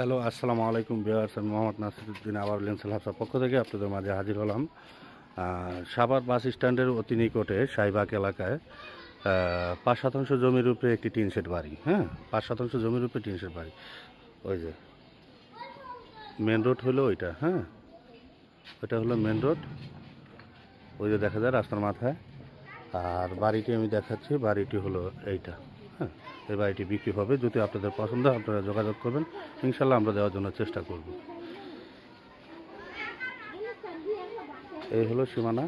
Hello, আসসালামু আলাইকুম viewers. আমি মোহাম্মদ নাসিরুদ্দিন আবার লেন্সেল হাবসার পক্ষ থেকে আপনাদের মাঝে হাজির হলাম। সাভার বাস স্ট্যান্ডের অতি নিকটে শাহবাগ এলাকায় ৫% জমির উপরে একটি টিন শেড বাড়ি। হ্যাঁ, ৫% জমির উপরে টিন শেড বাড়ি। ওই যে মেন রোড হলো ওইটা। হ্যাঁ, ওইটা হলো মেন রোড। ওই যে দেখা যায় রাস্তার মাথায়। আর বাড়িটি আমি দেখাচ্ছি, বাড়িটি হলো এইটা। হ্যাঁ, এই বাড়িটি বিক্রি হবে। যদি আপনাদের পছন্দ হয় আপনারা যোগাযোগ করবেন, ইনশাল্লাহ আমরা দেওয়ার জন্য চেষ্টা করব। এই হলো সীমানা।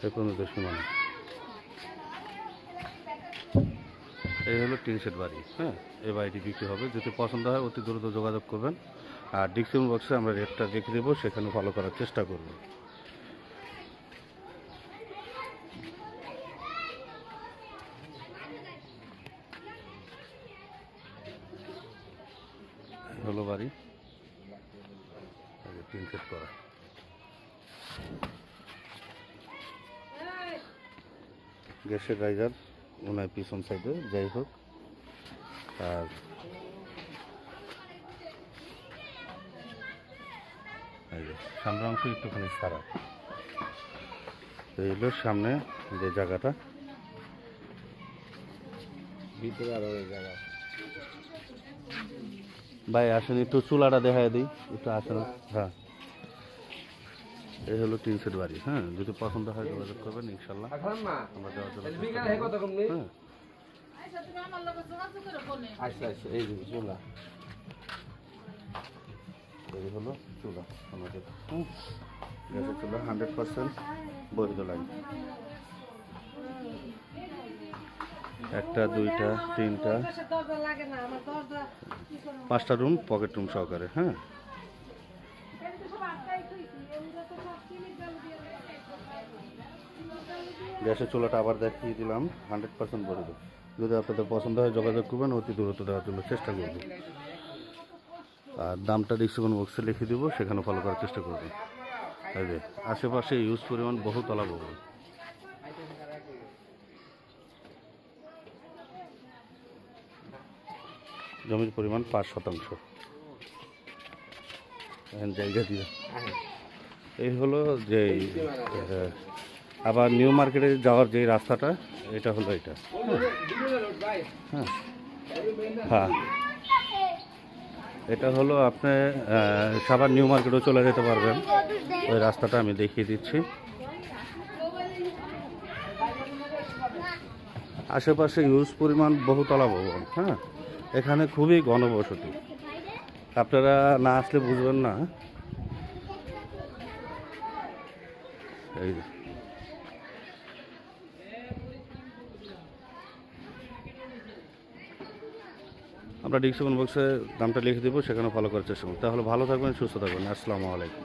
এই পর্যন্ত সীমানা। এই হলো টিন শেড বাড়ি। হ্যাঁ, এই বাড়িটি বিক্রি হবে। যদি পছন্দ হয় অতি দ্রুত যোগাযোগ করবেন। আর ডিসক্রিপশন বক্সে আমরা রেটটা রেখে দেবো, সেখানে ফলো করার চেষ্টা করব। হলো বাড়ি, টিন শেড করা। গ্যাসের রাইজার ওনার পিছন সাইডে, যাই হোক। আর সামনের অংশ একটুখানি সারা। এই হলো সামনে যে জায়গাটা, ভিতরে আরো জায়গা। ভাই আসেন, একটু চুলাটা দেখা দিই, একটু আসেন। হ্যাঁ, এই হলো টিন শেড বাড়ি। হ্যাঁ, যদি পছন্দ হয় যোগাযোগ করবেন, ইনশাল্লাহ আমরা দেওয়ার জন্য। হ্যাঁ, এই যে চুলা, এই হলো চুলা আমাদের। গ্যাসের চুলা 100% বৈধ লাইন। একটা, দুইটা, তিনটা, 5টা রুম, পকেট রুম সহকারে। হ্যাঁ, গ্যাসের চুলাটা আবার দেখিয়ে দিলাম, 100% বৈধ। যদি আপনাদের পছন্দ হয় যোগাযোগ করবেন, অতি দ্রুত দেওয়ার জন্য চেষ্টা করব। আর দামটা ডিসক্রিপশন বক্সে লিখে দিব, সেখানে ফলো করার চেষ্টা করবেন। এই যে আশেপাশে ইউজ পরিমাণ বহুতলা ভবন। জমির পরিমাণ 5%। জায়গা দিয়ে এই হলো যে আবার নিউ মার্কেটে যাওয়ার যে রাস্তাটা, এটা হলো এটা। হ্যাঁ, হ্যাঁ, এটা হলো আপনি সাভার নিউ মার্কেটও চলে যেতে পারবেন। ওই রাস্তাটা আমি দেখিয়ে দিচ্ছি। আশেপাশে ইউজ পরিমাণ বহুতলা ভবন। হ্যাঁ, এখানে খুবই ঘনবসতি, আপনারা না আসলে বুঝবেন না। এই আমরা ডিসক্রিপশন বক্সে দামটা লিখে দেবো, সেখানে ফলো করার চেষ্টা করুন। তাহলে ভালো থাকবেন, সুস্থ থাকবেন। আসসালামু আলাইকুম।